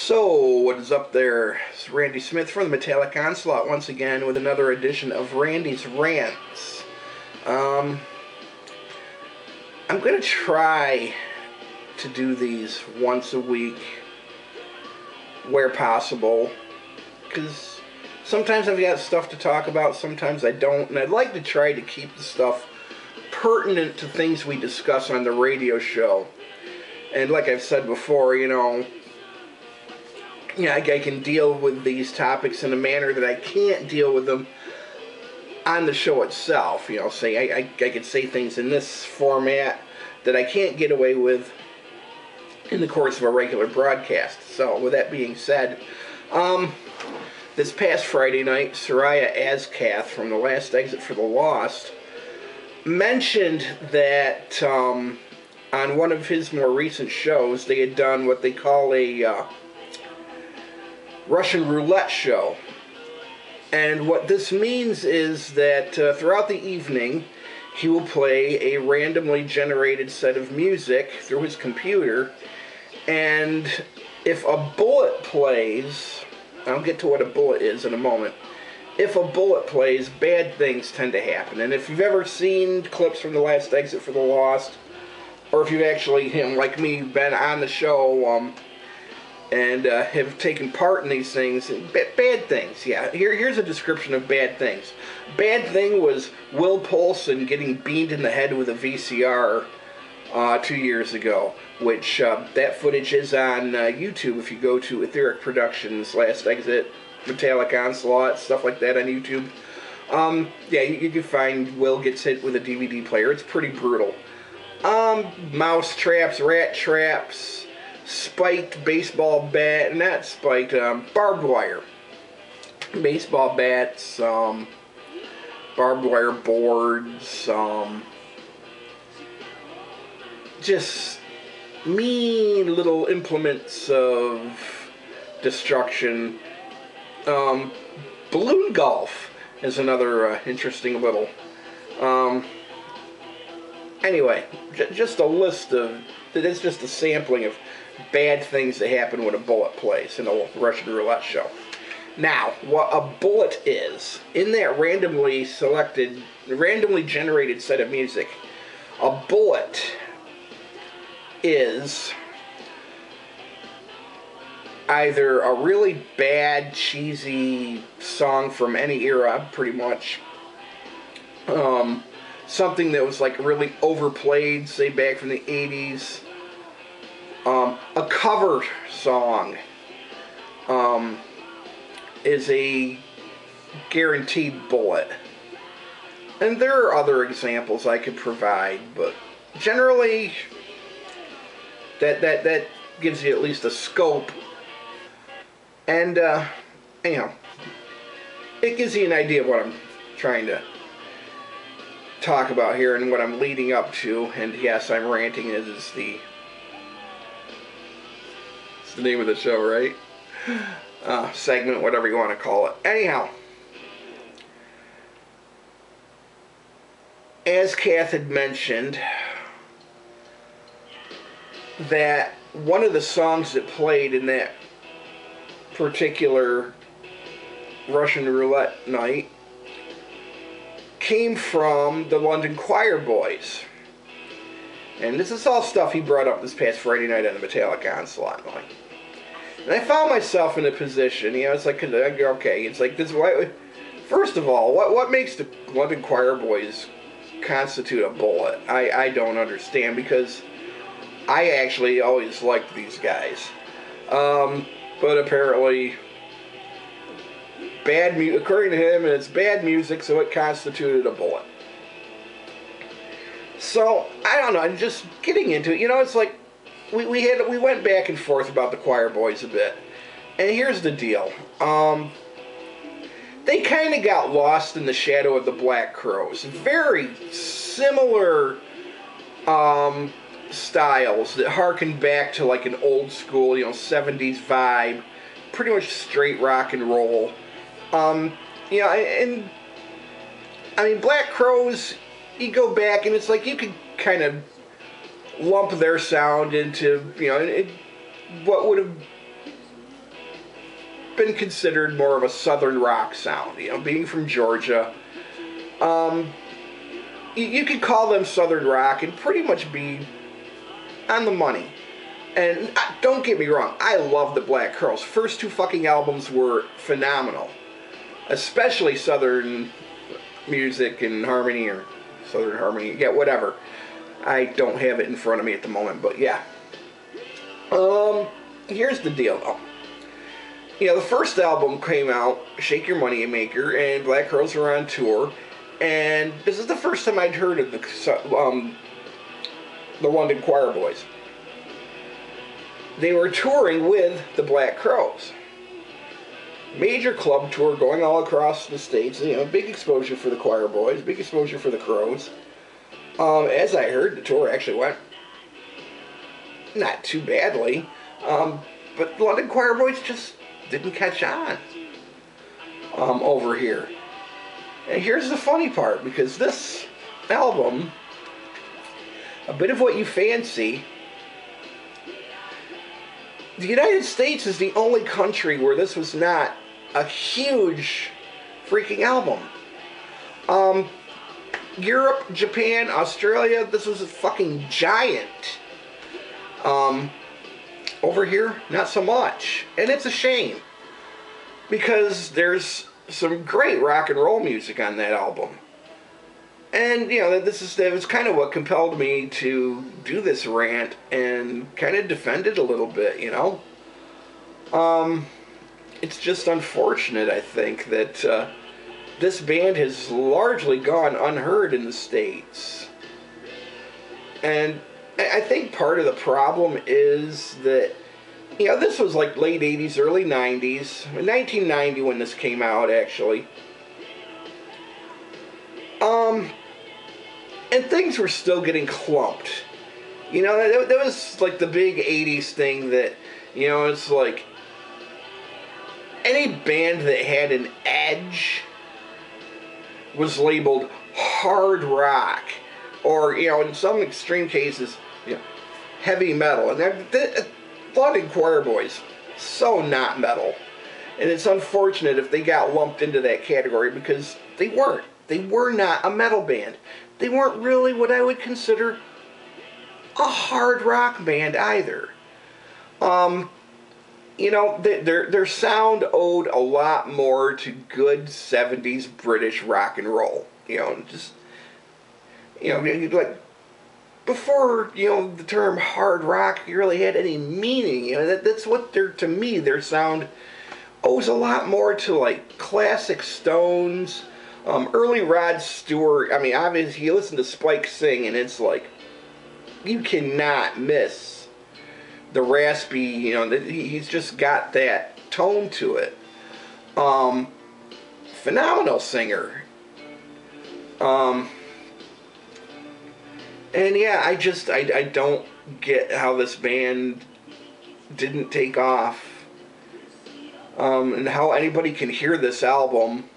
So, what is up there? It's Randy Smith from the Metallic Onslaught once again with another edition of Randy's Rants. I'm going to try to do these once a week where possible, because sometimes I've got stuff to talk about, sometimes I don't, and I'd like to try to keep the stuff pertinent to things we discuss on the radio show. And like I've said before, I can deal with these topics in a manner that I can't deal with them on the show itself. Say I could say things in this format that I can't get away with in the course of a regular broadcast. So, with that being said, this past Friday night, Seriah Azkath from The Last Exit for the Lost mentioned that on one of his more recent shows, they had done what they call a Russian roulette show. And what this means is that throughout the evening, he will play a randomly generated set of music through his computer, and if a bullet plays, I'll get to what a bullet is in a moment, if a bullet plays, bad things tend to happen. And if you've ever seen clips from The Last Exit for the Lost, or if you've actually, like me, been on the show, and have taken part in these things, bad things, yeah. Here's a description of bad things. Bad thing was Will Polson getting beamed in the head with a VCR 2 years ago, which that footage is on YouTube. If you go to Etheric Productions, Last Exit, Metallic Onslaught, stuff like that on YouTube, you can find Will gets hit with a DVD player. It's pretty brutal. Mouse traps, rat traps, spiked baseball bat, not spiked, barbed wire. Baseball bats, barbed wire boards, just mean little implements of destruction. Balloon golf is another interesting little. Anyway, just a list of, it's just a sampling of bad things that happen when a bullet plays in a Russian roulette show. Now, what a bullet is, in that randomly generated set of music, a bullet is either a really bad, cheesy song from any era, pretty much, something that was like really overplayed, say back from the 80s, a cover song is a guaranteed bullet. And there are other examples I could provide, but generally that gives you at least a scope. And it gives you an idea of what I'm trying to talk about here and what I'm leading up to. And yes, I'm ranting is the name of the show, right? Segment, whatever you want to call it. Anyhow, as Kath had mentioned, that one of the songs that played in that particular Russian roulette night came from the London Quireboys. And this is all stuff he brought up this past Friday night on the Metallic Onslaught. And I found myself in a position, it's like, okay, it's like this. First of all, what makes the London Quireboys constitute a bullet? I don't understand, because I actually always liked these guys. But apparently, according to him, it's bad music, so it constituted a bullet. So, I don't know, I'm just getting into it. It's like, we went back and forth about the Quireboys a bit. And here's the deal. They kind of got lost in the shadow of the Black Crowes. Very similar styles that harken back to like an old school, 70s vibe. Pretty much straight rock and roll. And I mean, Black Crowes, you go back and it's like you could kind of lump their sound into, what would have been considered more of a southern rock sound. You know, being from Georgia, you could call them southern rock and pretty much be on the money. And don't get me wrong, I love the Black Crowes. First two fucking albums were phenomenal, especially southern music and harmony, or southern harmony, yeah, whatever. I don't have it in front of me at the moment, but yeah. Here's the deal, though. You know, the first album came out, Shake Your Money Maker, and Black Crowes were on tour, and this is the first time I'd heard of the London Quireboys. They were touring with the Black Crowes. Major club tour going all across the States. You know, big exposure for the Quireboys, big exposure for the Crowes. As I heard, the tour actually went not too badly, but the London Quireboys just didn't catch on over here. And here's the funny part, because this album, A Bit of What You Fancy, the United States is the only country where this was not a huge freaking album. Europe, Japan, Australia, this was a fucking giant. Over here, not so much. And it's a shame, because there's some great rock and roll music on that album. And, you know, that was kind of what compelled me to do this rant and kind of defend it a little bit, you know. It's just unfortunate, I think, that this band has largely gone unheard in the States. And I think part of the problem is that, you know, this was like late 80s, early 90s, 1990 when this came out, actually. And things were still getting clumped. You know, that was like the big 80s thing that, you know, it's like any band that had an edge was labeled hard rock, or, you know, in some extreme cases, you know, heavy metal. And London Quireboys, so not metal. And it's unfortunate if they got lumped into that category, because they weren't. They were not a metal band. They weren't really what I would consider a hard rock band either. You know, their sound owed a lot more to good 70s British rock and roll. You know, just, you know, like, before, you know, the term hard rock really had any meaning. You know, that's what to me, their sound owes a lot more to, like, classic Stones, early Rod Stewart. I mean, obviously, you listen to Spike sing, and it's like, you cannot miss the raspy, you know, he's just got that tone to it. Phenomenal singer. And yeah, I don't get how this band didn't take off. And how anybody can hear this album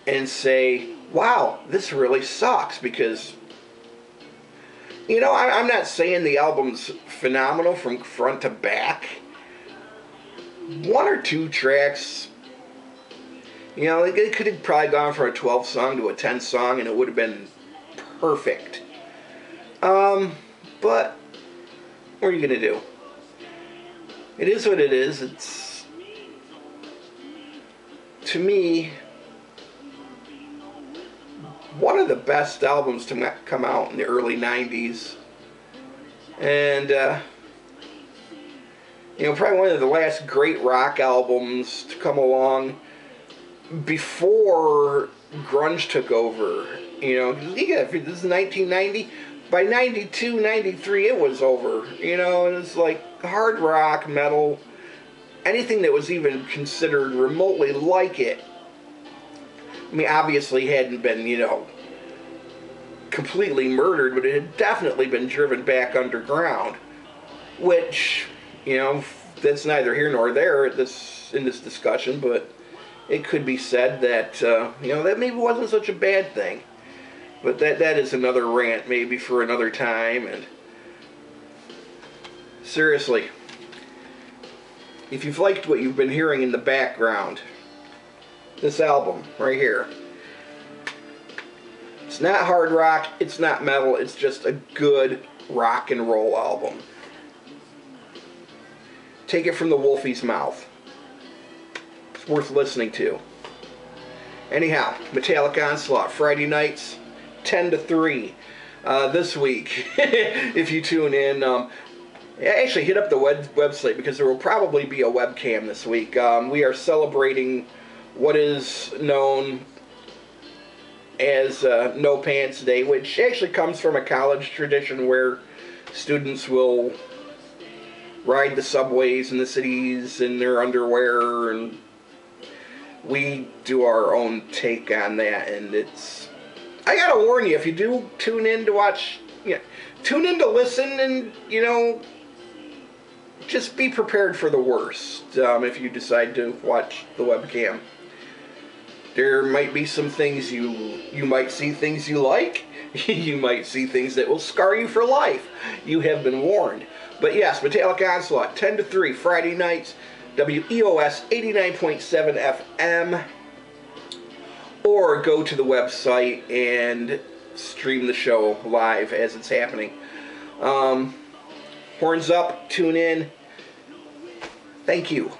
and say, wow, this really sucks, because, you know, I'm not saying the album's phenomenal from front to back. One or two tracks, you know, it could have probably gone from a 12 song to a 10 song, and it would have been perfect. But what are you gonna do? It is what it is. It's, to me, one of the best albums to come out in the early 90s. And, you know, probably one of the last great rock albums to come along before grunge took over. You know, this is 1990. By 92, 93, it was over. You know, and it's like hard rock, metal, anything that was even considered remotely like it. I mean, obviously hadn't been, you know, completely murdered, but it had definitely been driven back underground. Which, you know, that's neither here nor there in this discussion, but it could be said that, you know, that maybe wasn't such a bad thing. But that is another rant, maybe for another time. And seriously, if you've liked what you've been hearing in the background, this album right here, it's not hard rock, it's not metal, it's just a good rock and roll album. Take it from the Wolfie's mouth. It's worth listening to. Anyhow, Metallica Onslaught, Friday nights, 10 to 3. This week, if you tune in, actually hit up the website because there will probably be a webcam this week. We are celebrating what is known as No Pants Day, which actually comes from a college tradition where students will ride the subways in the cities in their underwear, and we do our own take on that, and it's... I gotta warn you, if you do tune in to watch, tune in to listen, and, just be prepared for the worst if you decide to watch the webcam. There might be some things you might see things you like. You might see things that will scar you for life. You have been warned. But yes, Metallica Onslaught, 10 to 3, Friday nights, WEOS 89.7 FM. Or go to the website and stream the show live as it's happening. Horns up, tune in. Thank you.